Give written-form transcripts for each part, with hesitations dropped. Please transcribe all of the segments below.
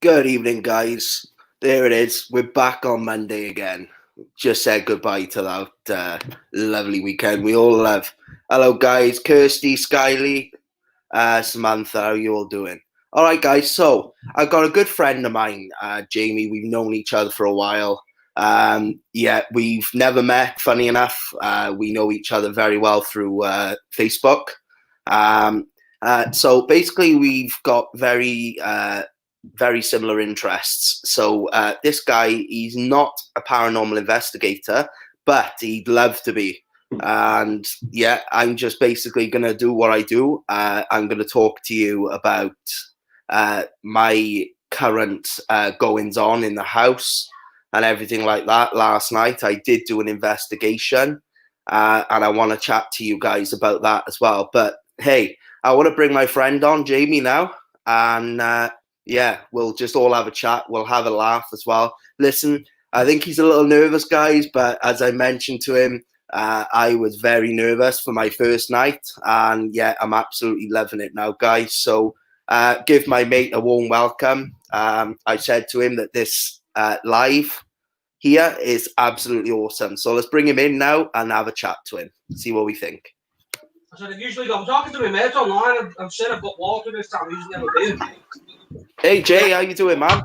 Good evening, guys. There it is. We're back on Monday again. Just said goodbye to that lovely weekend we all love. Hello, guys. Kirsty, Skyly, Samantha, how you all doing? All right, guys. So I've got a good friend of mine, Jamie. We've known each other for a while. We've never met. Funny enough, we know each other very well through Facebook. So basically, we've got very similar interests. So this guy, he's not a paranormal investigator, but he'd love to be. And yeah, I'm just basically going to do what I do. I'm going to talk to you about my current goings on in the house and everything like that. Last night, I did do an investigation, and I want to chat to you guys about that as well. But hey, I want to bring my friend on, Jamie, now. And yeah, we'll just all have a chat. We'll have a laugh as well. Listen, I think he's a little nervous, guys, but as I mentioned to him, I was very nervous for my first night. And yeah, I'm absolutely loving it now, guys. So give my mate a warm welcome. I said to him that this live here is absolutely awesome. So let's bring him in now and have a chat to him, see what we think. I said, I'm talking to my mate online. I've said I've got water this time. He's never been. Hey, Jay, how you doing, man?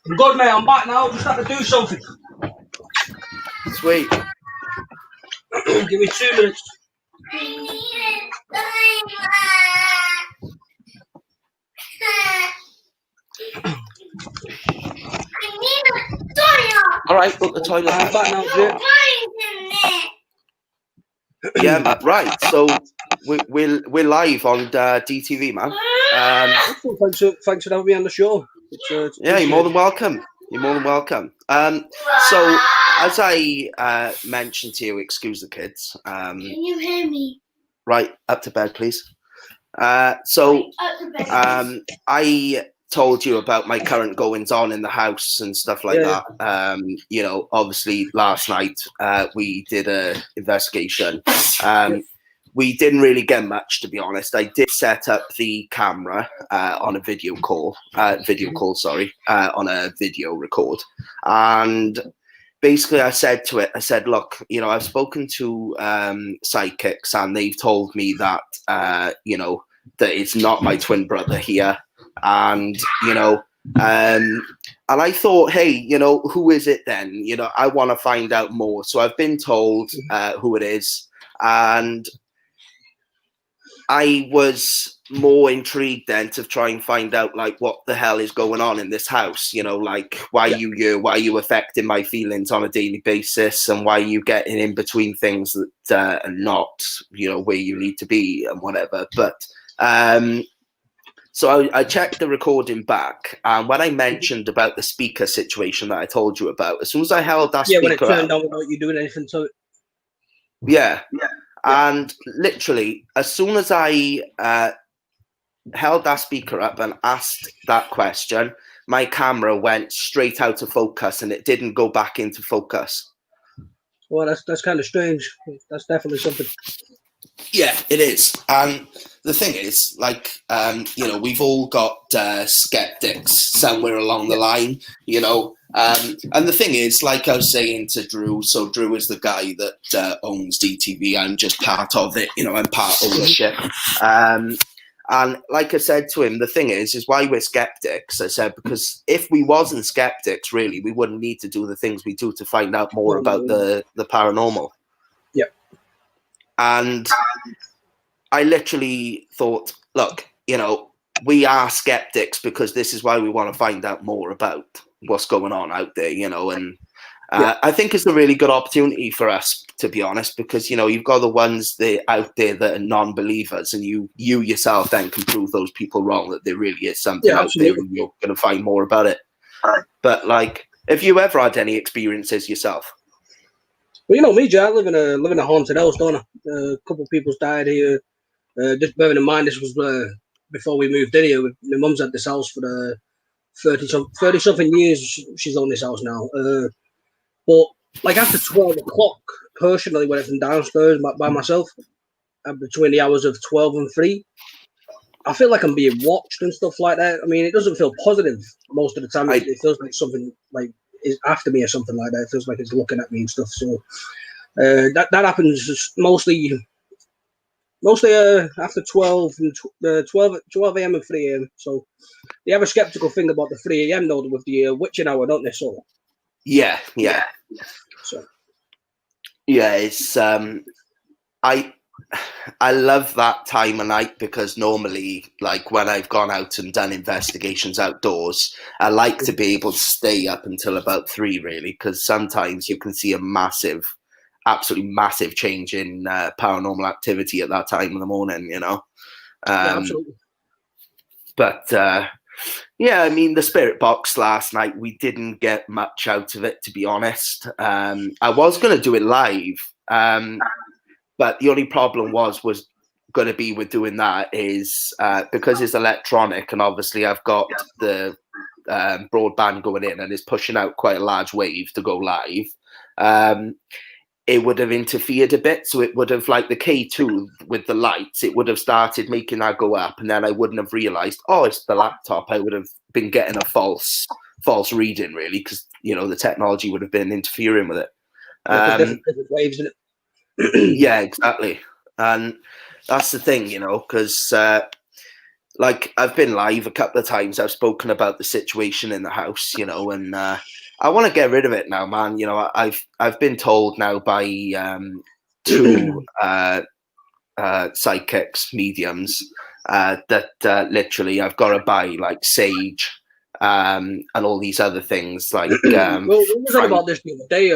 I'm good, mate. I'm back now. Just have to do something. Sweet. Give me 2 minutes. All right, book the toilet. I'm back now, Jay. Yeah, right. So we're live on DTV, man. Thanks for having me on the show. Yeah, you're more than welcome. You're more than welcome. So as I mentioned to you, excuse the kids. Can you hear me? Right, up to bed, please. I told you about my current goings on in the house and stuff like that. Obviously last night we did a investigation. We didn't really get much, to be honest. I did set up the camera on a video record. And basically I said to it, I said, look, I've spoken to psychics and they've told me that, that it's not my twin brother here. And, and I thought, hey, who is it then? I want to find out more. So I've been told who it is. And I was more intrigued then to try and find out, like, what the hell is going on in this house? Like, why are you here? Why are you affecting my feelings on a daily basis? And why are you getting in between things that are not, where you need to be and whatever. But so I checked the recording back, and when I mentioned about the speaker situation that I told you about, as soon as I held that speaker when it turned on without you doing anything to it. Yeah. And literally, as soon as I held that speaker up and asked that question, my camera went straight out of focus, and it didn't go back into focus. Well, that's kind of strange. That's definitely something. Yeah, it is. And the thing is, like, we've all got skeptics somewhere along the line, and the thing is, like I was saying to Drew, so Drew is the guy that owns DTV. I'm just part of it, I'm part ownership. And like I said to him, the thing is why we're skeptics. I said, because if we wasn't skeptics, really, we wouldn't need to do the things we do to find out more about the paranormal. Yep. And I literally thought, look, we are skeptics because this is why we want to find out more about what's going on out there, and I think it's a really good opportunity for us, to be honest, because, you've got the ones out there that are non-believers, and you yourself then can prove those people wrong, that there really is something out there and you're going to find more about it. But, like, have you ever had any experiences yourself? Well, me, Jay, I live in a haunted house, don't I? A couple of people's died here. Just bearing in mind, this was before we moved in here. My mum's had this house for 30-something years. She's owned this house now. But like after 12 o'clock, personally, when I'm downstairs by myself, between the hours of 12 and 3, I feel like I'm being watched and stuff like that. I mean, it doesn't feel positive most of the time. It feels like something like is after me or something like that. It feels like it's looking at me and stuff. So that happens mostly after 12 and 12 a.m. and 3 a.m. So they have a skeptical thing about the 3 a.m. though with the witching hour, don't they? So yeah. So yeah, it's I love that time of night because normally, like when I've gone out and done investigations outdoors, I like to be able to stay up until about 3, really, because sometimes you can see a absolutely massive change in paranormal activity at that time in the morning, you know. yeah, absolutely. But yeah, I mean, the Spirit Box last night, we didn't get much out of it, to be honest. I was going to do it live. But the only problem was going to be with doing that is because it's electronic, and obviously I've got the broadband going in and it's pushing out quite a large wave to go live. It would have interfered a bit, so it would have, like the K2 with the lights, it would have started making that go up, and then I wouldn't have realised, oh, it's the laptop. I would have been getting a false reading, really, because the technology would have been interfering with it. Different waves in it. Yeah, exactly. And that's the thing, because like I've been live a couple of times. I've spoken about the situation in the house, and I want to get rid of it now, man. I've been told now by 2 psychics, mediums, that literally I've got to buy like sage and all these other things. Like, well, we were talking about this the other day.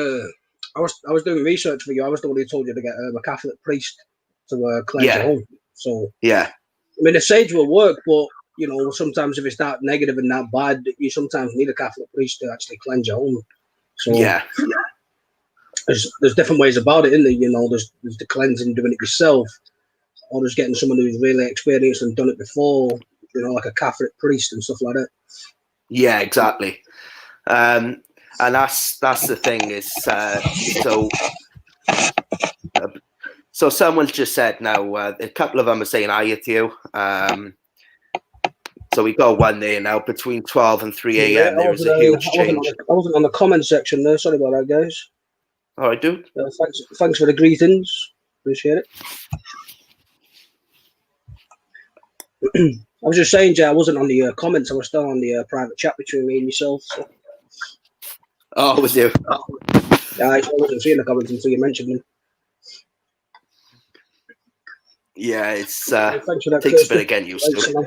I was doing research for you. I was the one who told you to get a Catholic priest to cleanse your home. So yeah, I mean, the sage will work, but sometimes if it's that negative and that bad, you sometimes need a Catholic priest to actually cleanse your home. So yeah, there's different ways about it, isn't there? There's the cleansing, doing it yourself, or just getting someone who's really experienced and done it before, like a Catholic priest and stuff like that. Yeah, exactly. And that's the thing is, so someone's just said now, a couple of them are saying hi to you. So we got one there now between 12 and 3 a.m. There was a huge change. I wasn't on the comment section there. Sorry about that, guys. All right, dude. Thanks for the greetings. Appreciate it. I was just saying, Jay, I wasn't on the comments. I was still on the private chat between me and yourself. So. Oh, was you? Yeah, I wasn't seeing the comments until you mentioned them. Yeah, it's takes a bit of getting used to.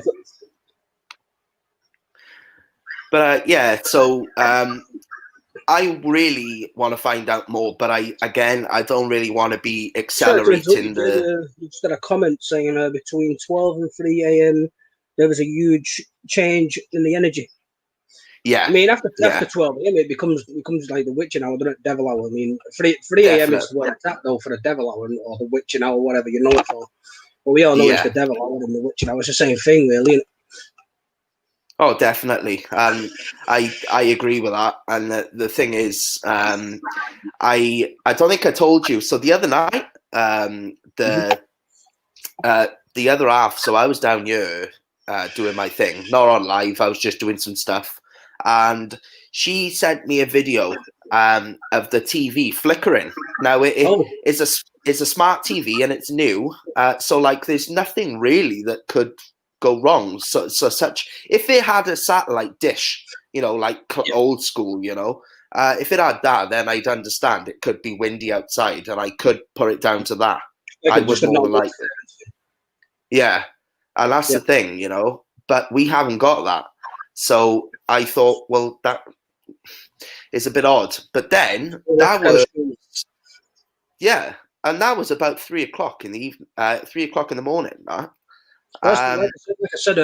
But yeah, so I really want to find out more, but I don't really want to be accelerating You just got a comment saying between 12 and 3 a.m. there was a huge change in the energy. Yeah. I mean, after 12 a.m. it becomes like the witching hour, the devil hour. I mean, 3 a.m. is where it's at though for the devil hour or the witching hour, whatever you know it for. But we all know it's the devil hour and the witching hour. It's the same thing, really. Isn't it? Oh, definitely, and I agree with that. And the thing is, I don't think I told you. So the other night, the other half. So I was down here doing my thing, not on live. I was just doing some stuff, and she sent me a video of the TV flickering. Now it's a smart TV and it's new, so like there's nothing really that could go wrong. So such if it had a satellite dish, like old school, if it had that, then I'd understand. It could be windy outside, and I could put it down to that. I would more like it. Yeah, and that's the thing, But we haven't got that, so I thought, well, that is a bit odd. But then that was and that was about 3 o'clock in the evening, 3 o'clock in the morning. Like I said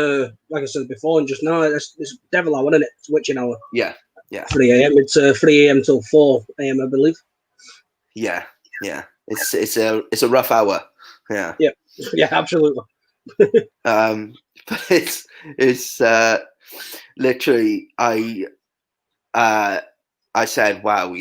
before, and just now, it's devil hour, isn't it? It's witching hour. Yeah. 3 a.m. It's 3 a.m. till 4 a.m. I believe. Yeah. It's a rough hour. Yeah. Yeah, absolutely. But it's literally I said, wow,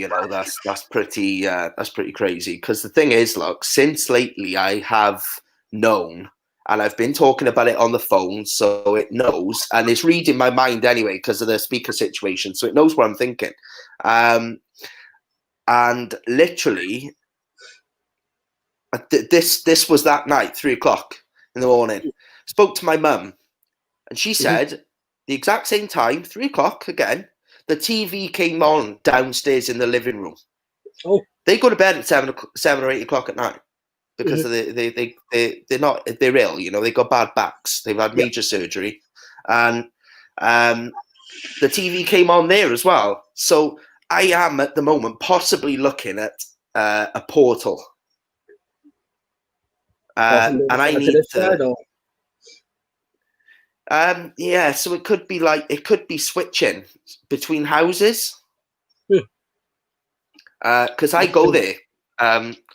that's pretty crazy. Because the thing is, look, since lately I have known. and I've been talking about it on the phone, so it knows, and it's reading my mind anyway because of the speaker situation, so it knows what I'm thinking. And literally, this was that night, 3:00 in the morning. Spoke to my mum, and she said the exact same time, 3:00 again. The TV came on downstairs in the living room. Oh, they go to bed at 7 or 8 o'clock at night because they're ill. You know, they got bad backs. They've had major surgery, and the TV came on there as well. So I am at the moment possibly looking at a portal, and I need to. Yeah, so it could be switching between houses. Because I go there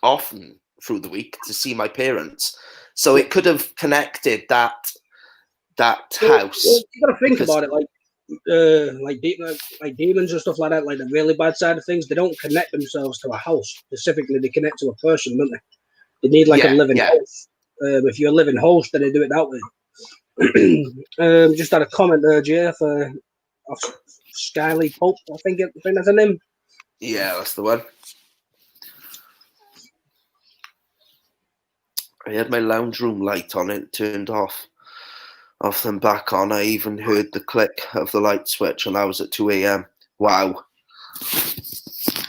often through the week to see my parents, so it could have connected that house. Well, you got to think about it, like demons and stuff like that, like the really bad side of things. They don't connect themselves to a house specifically; they connect to a person, don't they? They need like a living host. If you're a living host, then they do it that way. Just had a comment there, Jeff, of Skyly Pope. I think that's her name. Yeah, that's the one. I had my lounge room light on, it turned off then back on. I even heard the click of the light switch, and that was at 2 a.m. Wow.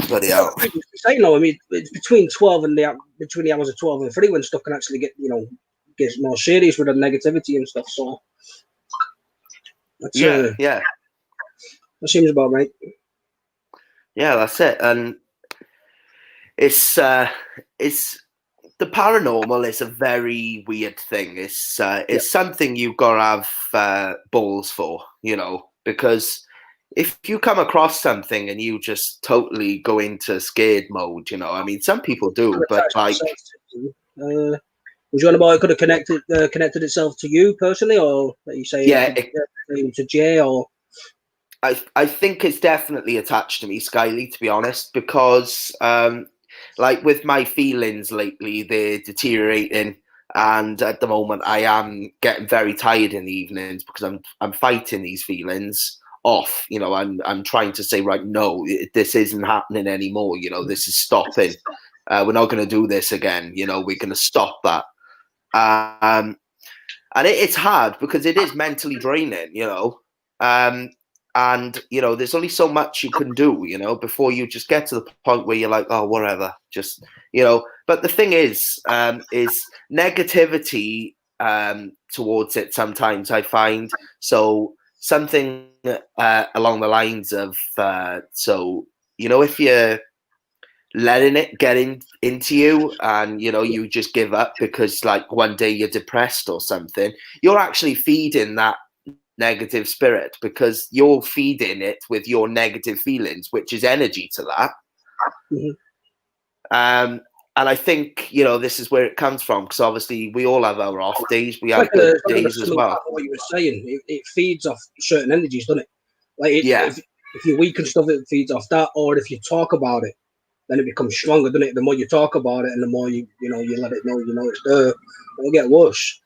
Bloody hell. I know, I mean, it's between the hours of 12 and 3 when stuff can actually get more serious with the negativity and stuff. So that's, yeah. That seems about right. Yeah, that's it. And it's the paranormal is a very weird thing. It's something you've got to have balls for, you know, because if you come across something and you just totally go into scared mode, you know, I mean, some people do, but like, was you on about it could have connected itself to you personally, or that you say to Jay, or? I think it's definitely attached to me, Skyly, to be honest, because like with my feelings lately, they're deteriorating, and at the moment I am getting very tired in the evenings because I'm fighting these feelings off. You know, I'm trying to say, right, no, this isn't happening anymore. You know, this is stopping. We're not going to do this again. You know, we're going to stop that. And it's hard because it is mentally draining. You know. And, you know, there's only so much you can do, you know, before you just get to the point where you're like, oh, whatever, just, you know. But the thing is negativity towards it sometimes, I find. So something along the lines of, so, you know, if you're letting it get into you and, you know, you just give up because, like, one day you're depressed or something, you're actually feeding that negative spirit because you're feeding it with your negative feelings, which is energy to that. And I think, you know, this is where it comes from, because obviously we all have our off days, we have good days as well. What you were saying, it feeds off certain energies, doesn't it? Like if you weaken stuff, it feeds off that, or if you talk about it, then it becomes stronger, doesn't it? The more you talk about it and the more you let it know, it's there, it'll get worse.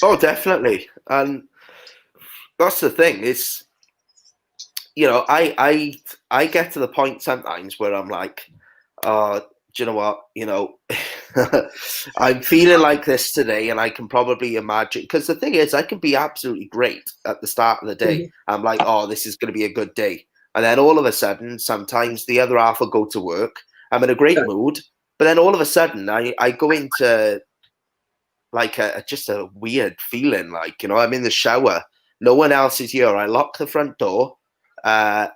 Oh, definitely. And that's the thing. It's, you know, I get to the point sometimes where I'm like, do you know what? You know, I'm feeling like this today, and I can probably imagine, because the thing is, I can be absolutely great at the start of the day. I'm like, oh, this is going to be a good day. And then all of a sudden, sometimes the other half will go to work. I'm in a great mood. But then all of a sudden, I go into like just a weird feeling, like, you know, I'm in the shower. No one else is here. I lock the front door, and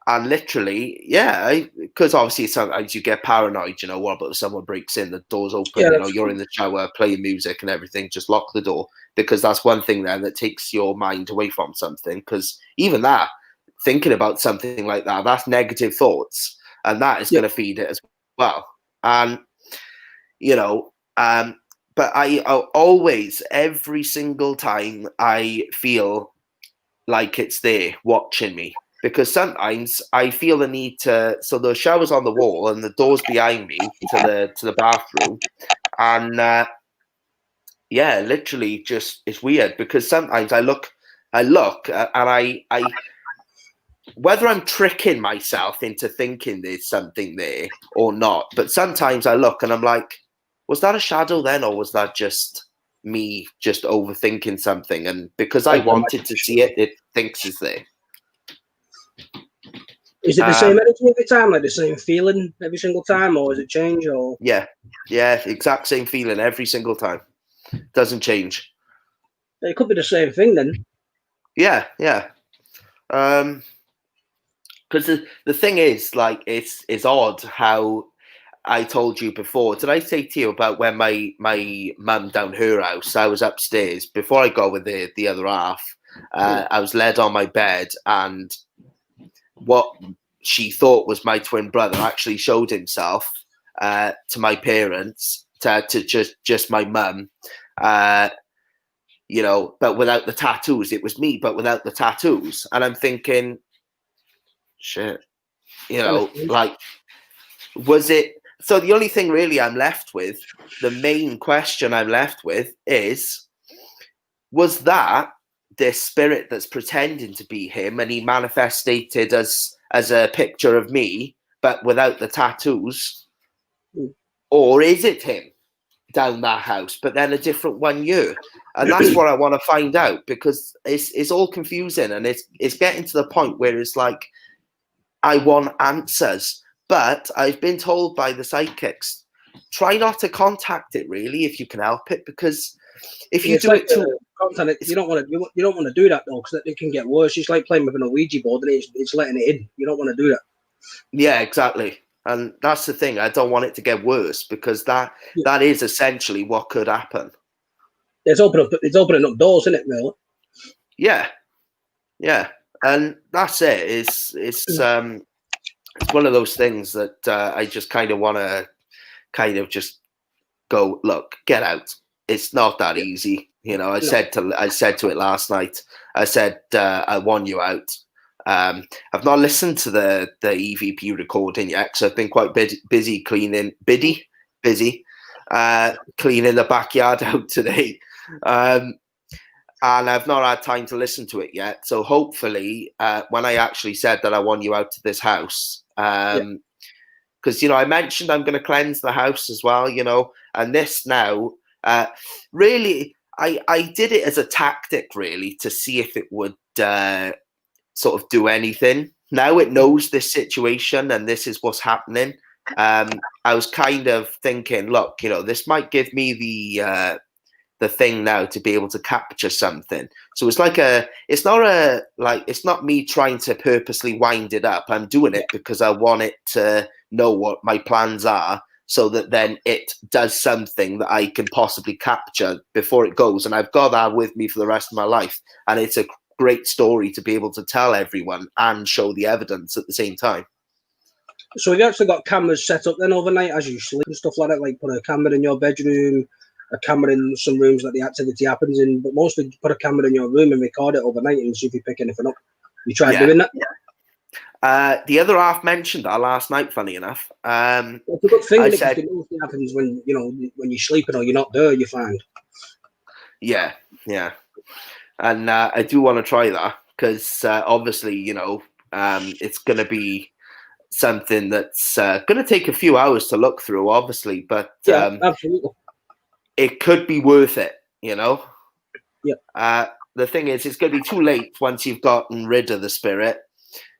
literally, because obviously sometimes you get paranoid. You know, what about if someone breaks in, the door's open? You know, you're in the shower playing music and everything. Just lock the door, because that's one thing then that takes your mind away from something. Because even that, thinking about something like that, that's negative thoughts, and that is going to feed it as well. And you know, but I always, every single time, I feel like it's there watching me, because sometimes I feel the need to. So the shower's on the wall and the door's behind me to the bathroom, and Yeah, literally, just it's weird because sometimes I look, and I whether I'm tricking myself into thinking there's something there or not, but sometimes I look and I'm like, was that a shadow then, or was that just me just overthinking something? And because I Like, wanted to see it, it thinks it's there. is it the same energy every time, like the same feeling every single time, or is it change? Or Yeah, exact same feeling every single time. Doesn't change. it could be the same thing then. Yeah. Because the thing is, like, it's odd how I told you before. Did I say to you about when my mum down her house? I was upstairs before I got with the other half. I was led on my bed, and what she thought was my twin brother actually showed himself to my parents, to just my mum. You know, but without the tattoos. It was me, but without the tattoos. And I'm thinking, shit, you know, like, was it? So the only thing really I'm left with, the main question I'm left with is, was that this spirit that's pretending to be him and he manifested as a picture of me, but without the tattoos? Or is it him down that house, but then a different one year? And that's what I want to find out, because it's all confusing, and it's getting to the point where it's like, I want answers. But I've been told by the psychics, try not to contact it really if you can help it, because if you do it too, you don't want to do that though, because it can get worse. It's like playing with an Ouija board, and it's letting it in. You don't want to do that. Yeah, exactly. And that's the thing. I don't want it to get worse, because that is essentially what could happen. It's opening up doors, isn't it, really? Yeah, and that's it. It's one of those things that I just kind of want to kind of just go, look, get out. It's not that easy. You know, I said to it last night. I said, I want you out. I've not listened to the EVP recording yet, because I've been quite busy cleaning cleaning the backyard out today. And I've not had time to listen to it yet. So hopefully, when I actually said that I want you out to this house, because, you know, I mentioned I'm going to cleanse the house as well, you know, and this now, really, I did it as a tactic, really, to see if it would sort of do anything. Now it knows this situation and this is what's happening. I was kind of thinking, look, you know, this might give me the thing now to be able to capture something. So it's like it's not me trying to purposely wind it up. I'm doing it because I want it to know what my plans are, so that then it does something that I can possibly capture before it goes. And I've got that with me for the rest of my life. And it's a great story to be able to tell everyone and show the evidence at the same time. So have you actually got cameras set up then overnight as you sleep and stuff like that? Like put a camera in your bedroom, a camera in some rooms that the activity happens in, but mostly put a camera in your room and record it overnight and see if you pick anything up. You tried doing that? The other half mentioned that last night, funny enough. It's a good thing, because it mostly happens when you're sleeping or you're not there, you find. Yeah. And I do want to try that, because obviously, you know, it's going to be something that's going to take a few hours to look through, obviously, but absolutely, it could be worth it, you know. Yeah. The thing is, it's going to be too late once you've gotten rid of the spirit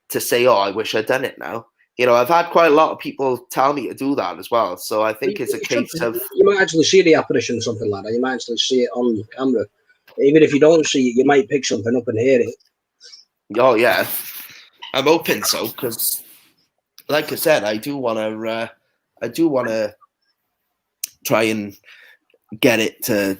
to say, oh, I wish I'd done it now. You know, I've had quite a lot of people tell me to do that as well. So I think it's a case of... You might actually see the apparition, something like that. You might actually see it on camera. Even if you don't see it, you might pick something up and hear it. Oh, yeah. I'm hoping so, because, like I said, I do want to try and get it to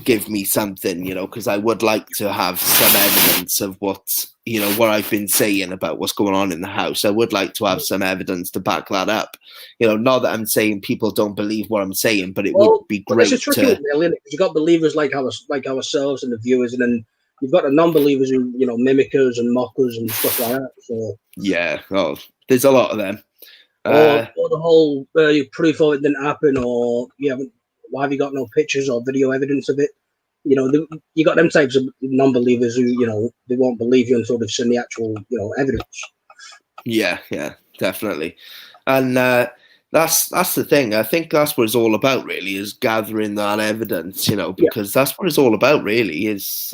give me something, you know, because I would like to have some evidence of what I've been saying about what's going on in the house. I would like to have some evidence to back that up. You know, not that I'm saying people don't believe what I'm saying, but it would be great it's a tricky one, really, because you've got believers like ourselves and the viewers, and then you've got the non-believers who, you know, mimickers and mockers and stuff like that. So yeah, there's a lot of them. Or the whole proof of it didn't happen, or why have you got no pictures or video evidence of it? you know, you got them types of non-believers who, you know, they won't believe you until they've seen the actual, you know, evidence. Yeah, definitely. And that's the thing. I think that's what it's all about, really, is gathering that evidence, you know, because that's what it's all about, really, is,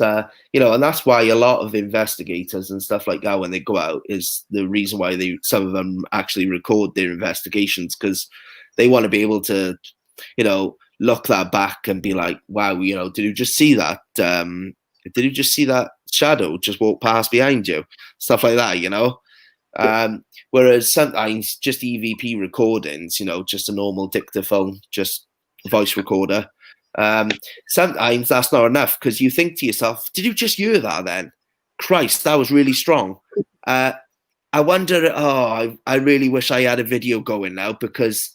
you know, and that's why a lot of investigators and stuff like that, when they go out, is the reason why some of them actually record their investigations, because they want to be able to, you know, look that back and be like, wow, you know, did you just see that? Did you just see that shadow just walk past behind you? Stuff like that, you know? Whereas sometimes just EVP recordings, you know, just a normal dictaphone, just a voice recorder, sometimes that's not enough, because you think to yourself, did you just hear that then? Christ, that was really strong. I wonder, I really wish I had a video going now, because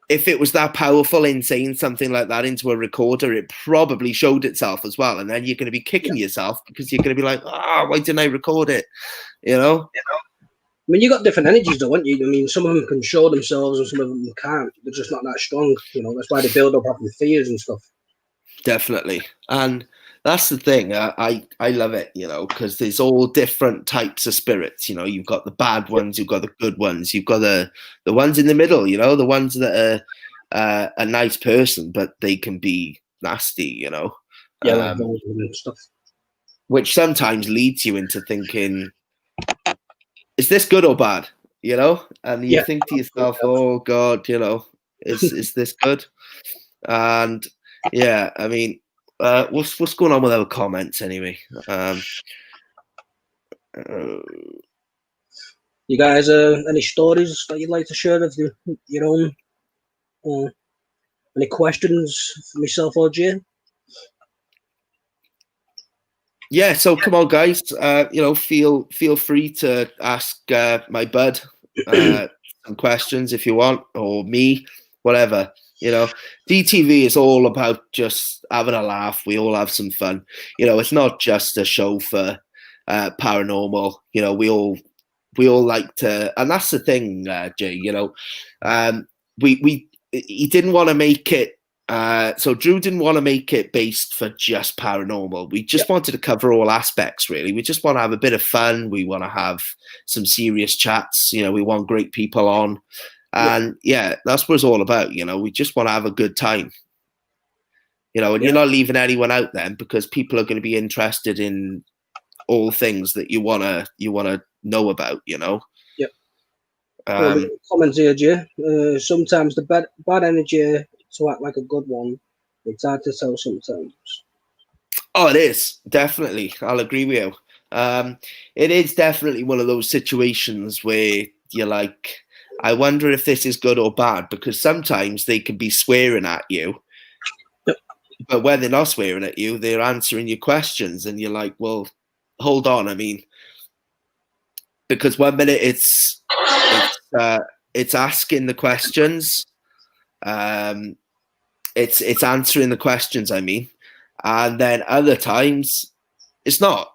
if it was that powerful in saying something like that into a recorder, it probably showed itself as well. And then you're going to be kicking yourself, because you're going to be like, why didn't I record it? You know? I mean, you got different energies, though, aren't you? I mean, some of them can show themselves and some of them can't. They're just not that strong. You know, that's why they build up having fears and stuff. Definitely. And that's the thing. I love it, you know, because there's all different types of spirits. You know, you've got the bad ones, you've got the good ones, you've got the ones in the middle, you know, the ones that are a nice person, but they can be nasty, you know. Yeah, like those and stuff. Which sometimes leads you into thinking, is this good or bad? You know? And you think to yourself, oh God, you know, is this good? And yeah, I mean, what's going on with our comments anyway? You guys, any stories that you'd like to share of your own? Any questions for myself or Jay? Yeah, so come on, guys. You know, feel free to ask my bud some questions if you want, or me, whatever. You know, DTV is all about just having a laugh. We all have some fun. You know, it's not just a show for paranormal. You know, we all like to, and that's the thing, Jay. You know, he didn't want to make it. So Drew didn't want to make it based for just paranormal. We just wanted to cover all aspects, really. We just want to have a bit of fun. We want to have some serious chats. You know, we want great people on. And that's what it's all about. You know, we just want to have a good time. You know, and you're not leaving anyone out then, because people are going to be interested in all things that you wanna know about. You know. Yep. Comments here, Jay. Sometimes the bad energy to act like a good one. It's hard to tell sometimes. Oh, it is, definitely. I'll agree with you. It is definitely one of those situations where you're like, I wonder if this is good or bad, because sometimes they can be swearing at you, but when they're not swearing at you, they're answering your questions, and you're like, well, hold on. I mean, because one minute it's asking the questions, it's answering the questions, I mean, and then other times it's not.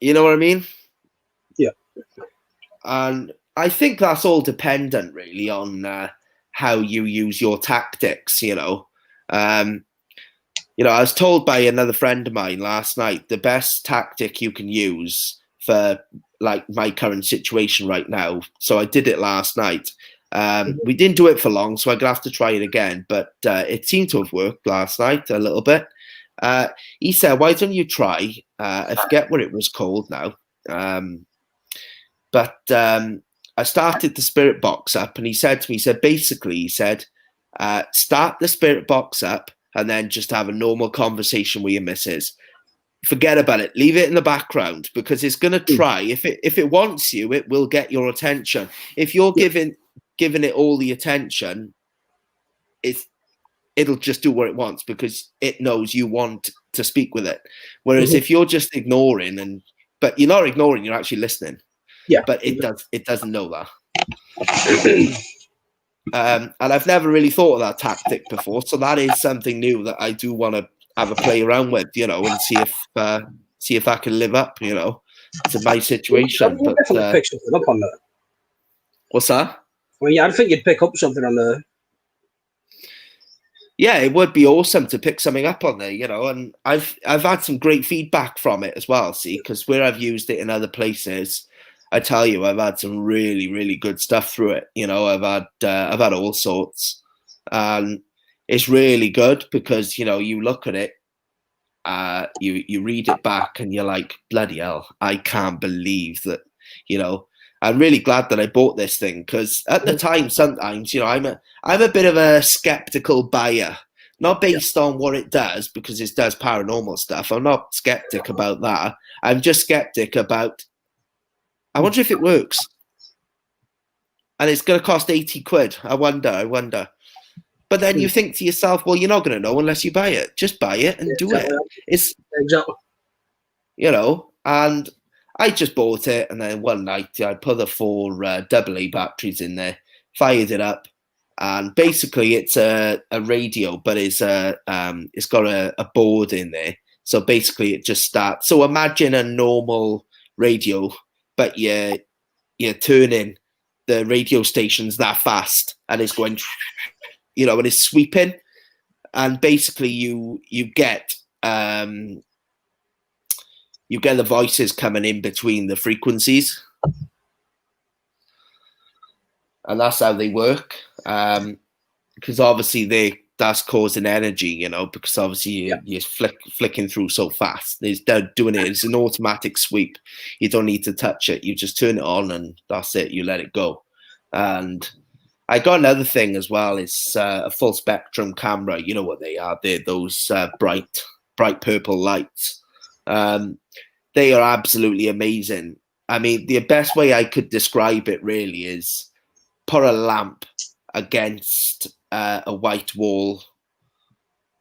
You know what I mean? Yeah. And I think that's all dependent, really, on how you use your tactics. You know, I was told by another friend of mine last night, the best tactic you can use for like my current situation right now. So I did it last night. We didn't do it for long, so I'm gonna have to try it again. But it seemed to have worked last night a little bit. He said, "Why don't you try?" I forget what it was called now, but I started the spirit box up, and he said to me, he said, start the spirit box up, and then just have a normal conversation with your missus. Forget about it. Leave it in the background, because it's going to try. If it wants you, it will get your attention. If you're giving it all the attention, it'll just do what it wants, because it knows you want to speak with it. Whereas if you're just ignoring, but you're not ignoring, you're actually listening. Yeah. But it doesn't know that. And I've never really thought of that tactic before, so that is something new that I do want to have a play around with, you know, and see if I can live up, you know, to my situation. But definitely pick something up on that. What's that? Well, yeah, I think you'd pick up something on there. Yeah, it would be awesome to pick something up on there, you know. And I've had some great feedback from it as well. See, because where I've used it in other places, I tell you, I've had some really, really good stuff through it. You know, I've had all sorts, and it's really good because you know you look at it, you read it back, and you're like, bloody hell, I can't believe that, you know. I'm really glad that I bought this thing because at the time, sometimes, you know, I'm a bit of a skeptical buyer, not based on what it does because it does paranormal stuff. I'm not skeptic about that. I'm just skeptic about. I wonder if it works, and it's going to cost 80 quid. I wonder. But then you think to yourself, well, you're not going to know unless you buy it. Just buy it and do it. It's Exactly. you know, and I just bought it, and then one night I put the 4 AA batteries in there, fired it up, and basically it's a radio, but it's got a board in there. So basically it just starts. So imagine a normal radio, but you're turning the radio stations that fast, and it's going, you know, and it's sweeping, and basically you get the voices coming in between the frequencies, and that's how they work. Because obviously that's causing energy, you know, because obviously you're flicking through so fast. They're doing it. It's an automatic sweep. You don't need to touch it. You just turn it on, and that's it. You let it go. And I got another thing as well. It's a full spectrum camera. You know what they are? They're those bright purple lights. They are absolutely amazing. I mean, the best way I could describe it really is put a lamp against a white wall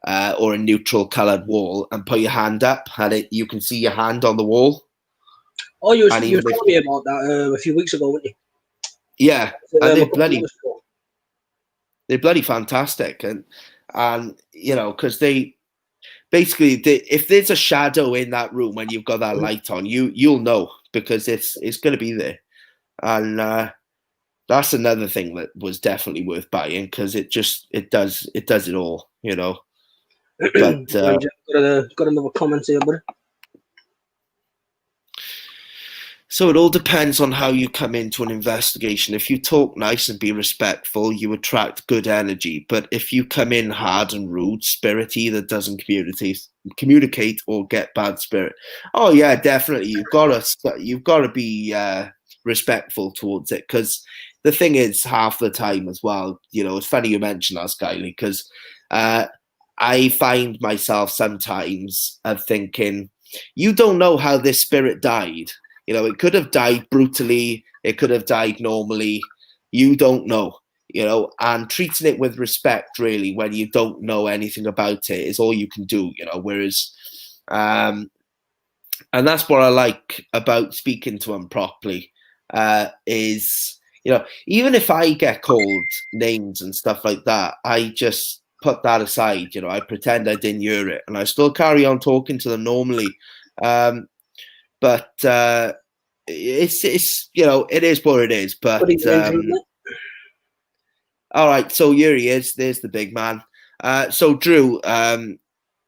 or a neutral coloured wall and put your hand up, and you can see your hand on the wall. Oh, you were telling me about that a few weeks ago, weren't you? Yeah, and they're bloody fantastic, and you know, because basically, if there's a shadow in that room when you've got that light on, you'll know because it's going to be there, and that's another thing that was definitely worth buying because it does it all, you know. But got another comment here, buddy. So it all depends on how you come into an investigation. If you talk nice and be respectful, you attract good energy. But if you come in hard and rude, spirity that doesn't communicate or get bad spirit, oh yeah, definitely you've got to be respectful towards it. Because the thing is, half the time as well, you know, it's funny you mention that, Skyly, because I find myself sometimes thinking, you don't know how this spirit died. You know, it could have died brutally. It could have died normally. You don't know, you know, and treating it with respect, really, when you don't know anything about it is all you can do, you know, whereas, and that's what I like about speaking to them properly, is, you know, even if I get called names and stuff like that, I just put that aside, you know, I pretend I didn't hear it, and I still carry on talking to them normally. But it's you know, it is what it is. But all right, so here he is. There's the big man. So Drew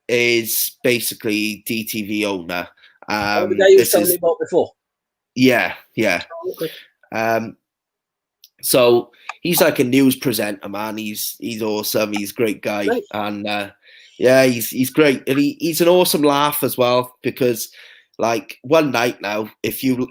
is basically DTV owner. The guy you were telling me about before. Yeah. Okay. So he's like a news presenter, man. He's awesome. He's a great guy, nice. And yeah, he's great, and he's an awesome laugh as well because. Like one night now, if you're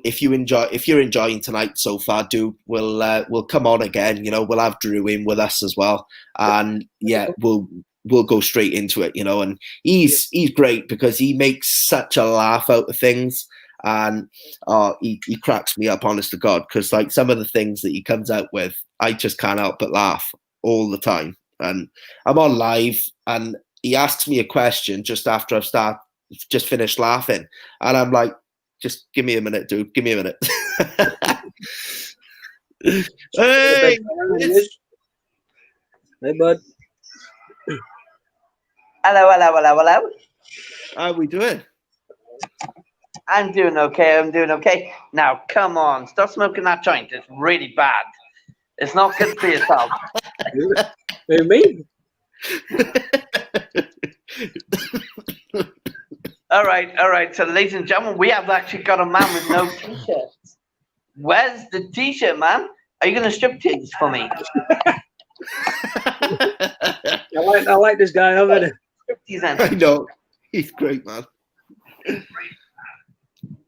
enjoying tonight so far, we'll come on again. You know, we'll have Drew in with us as well, and yeah, we'll go straight into it. You know, and he's great because he makes such a laugh out of things, and he cracks me up, honest to God, because like some of the things that he comes out with, I just can't help but laugh all the time. And I'm on live, and he asks me a question just after I've just finished laughing, and I'm like, just give me a minute, dude, give me a minute. Hey bud. Hello. How we doing? I'm doing okay. Now come on, stop smoking that joint. It's really bad. It's not good for yourself. Me? All right. So, ladies and gentlemen, we have actually got a man with no t-shirts. Where's the t-shirt, man? Are you going to strip tease for me? I like this guy already. Striptease I then. know. He's great, man.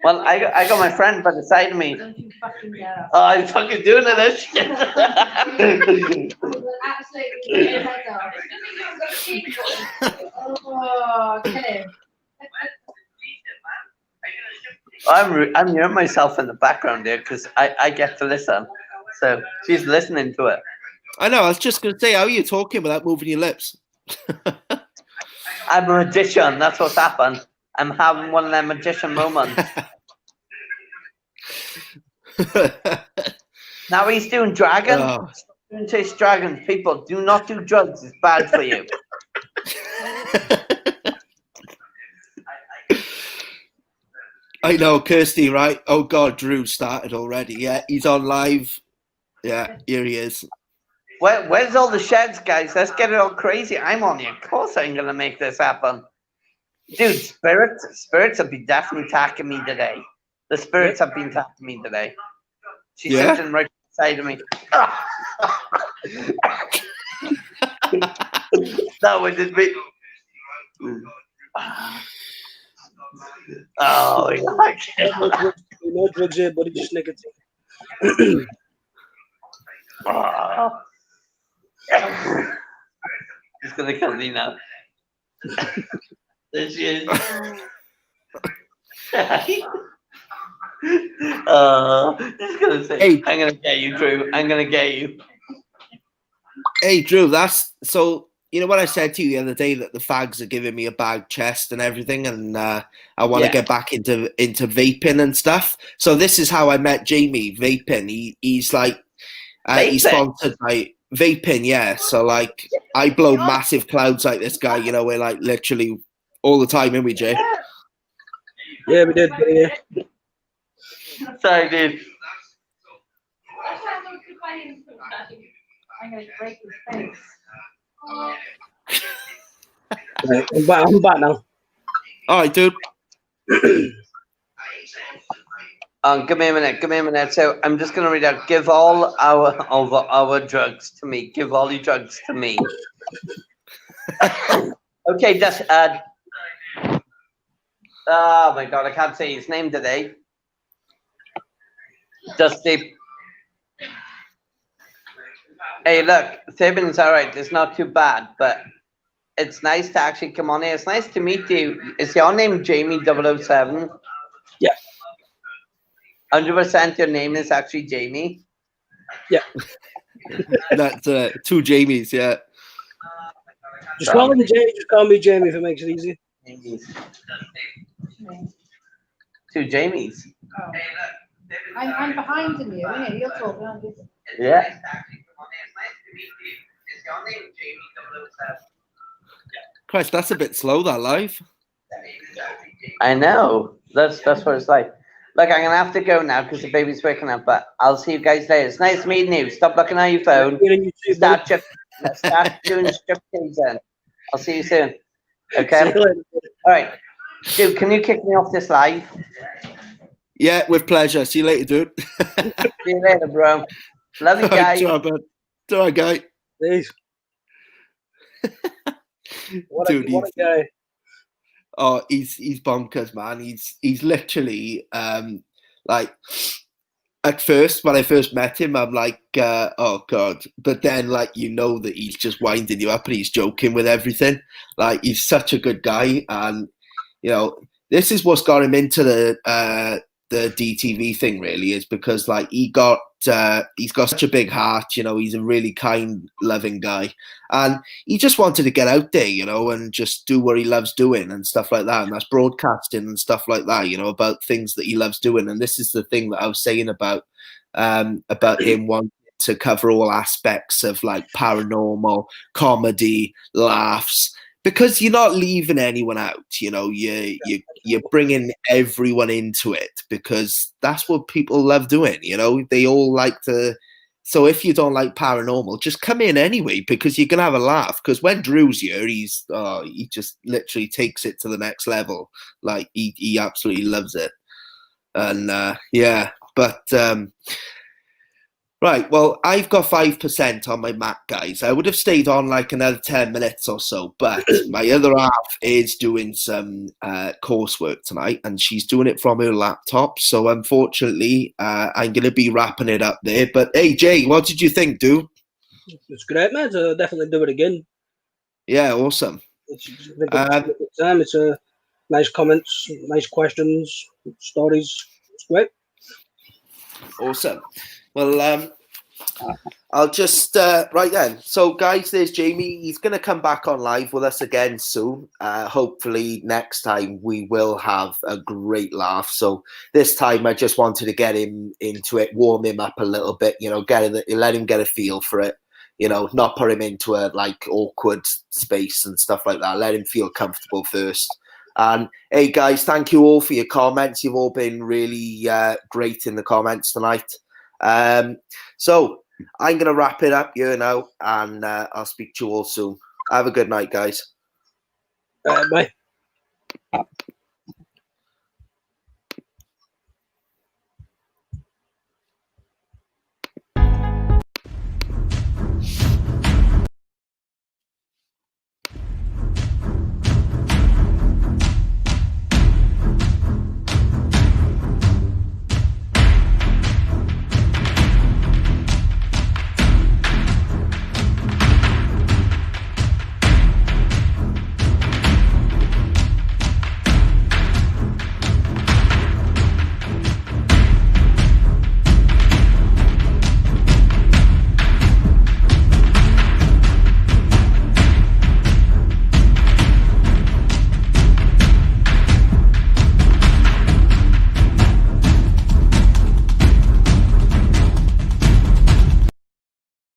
Well, I got my friend by the side of me. Don't you fucking dare. Oh, I'm fucking doing this shit. Absolutely your head off. Oh, kill him. I'm hearing myself in the background here because I get to listen. So she's listening to it. I know. I was just going to say, how are you talking without moving your lips? I'm a magician. That's what's happened. I'm having one of them magician moments. Now he's doing dragon. Oh. Don't chase dragons. People, do not do drugs. It's bad for you. I know, Kirsty, right? Oh, God, Drew started already. Yeah, he's on live. Yeah, here he is. Where's all the sheds, guys? Let's get it all crazy. I'm on you. Of course I'm going to make this happen. Dude, spirits have been definitely attacking me today. The spirits have been attacking me today. She's sitting right beside of me. That one did me. Oh, yeah. No drugs here, buddy. Just nicotine. He's going to kill me now. There she is. He's going to say, Hey. I'm going to get you, Drew. I'm going to get you. Hey, Drew, that's so. You know what I said to you the other day that the fags are giving me a bag chest and everything, and I want to get back into vaping and stuff. So this is how I met Jamie vaping. He's like he's sponsored by vaping, yeah. So like I blow massive clouds like this guy. You know, we're like literally all the time, ain't we, Jay? Yeah, we did. Yeah. Sorry, dude. I'm going to break his face. Right, I'm back now. All right, dude. Give me a minute. So I'm just gonna read out. Give all our drugs to me. Give all your drugs to me. Okay, just oh my God, I can't say his name today. Dusty. Hey, look, Thibin's all right. It's not too bad, but it's nice to actually come on here. It's nice to meet you. Is your name Jamie 007? Yeah. 100% your name is actually Jamie? Yeah. That's two Jamies, yeah. Just call me Jamie. Just call me Jamie if it makes it easy. Two Jamies. Oh. I'm behind in you, innit? You're talking, aren't you? Yeah. Christ, that's a bit slow, that live. I know. That's what it's like. Look, I'm gonna have to go now because the baby's waking up. But I'll see you guys later. It's nice meeting you. Stop looking at your phone. Start doing striptease then. I'll see you soon. Okay. All right, dude. Can you kick me off this live? Yeah, with pleasure. See you later, dude. See you later, bro. Love you, guys. All right, guy. Please. What Dude, a guy. Oh, he's bonkers, man. He's literally like at first when I first met him, I'm like, oh God. But then like you know that he's just winding you up and he's joking with everything. Like he's such a good guy, and you know, this is what's got him into the DTV thing really, is because like he's got such a big heart, you know, he's a really kind, loving guy, and he just wanted to get out there, you know, and just do what he loves doing and stuff like that, and that's broadcasting and stuff like that, you know, about things that he loves doing. And this is the thing that I was saying about him wanting to cover all aspects of like paranormal, comedy, laughs, because you're not leaving anyone out, you know, you're bringing everyone into it, because that's what people love doing, you know. They all like to So if you don't like paranormal, just come in anyway, because you're gonna have a laugh. Because when Drew's here, he just literally takes it to the next level. Like he absolutely loves it. And yeah, but right. Well, I've got 5% on my Mac, guys. I would have stayed on like another 10 minutes or so, but my other half is doing some coursework tonight, and she's doing it from her laptop. So unfortunately, I'm going to be wrapping it up there. But hey, Jay, what did you think, dude? It's great, man. So definitely do it again. Yeah, awesome. It's a good time. It's nice comments, nice questions, stories. It's great. Awesome. Well, I'll just right then. So, guys, there's Jamie. He's going to come back on live with us again soon. Hopefully, next time we will have a great laugh. So this time, I just wanted to get him into it, warm him up a little bit. You know, let him get a feel for it. You know, not put him into a like awkward space and stuff like that. Let him feel comfortable first. And hey, guys, thank you all for your comments. You've all been really great in the comments tonight. So I'm going to wrap it up here now, and I'll speak to you all soon. Have a good night, guys. Bye.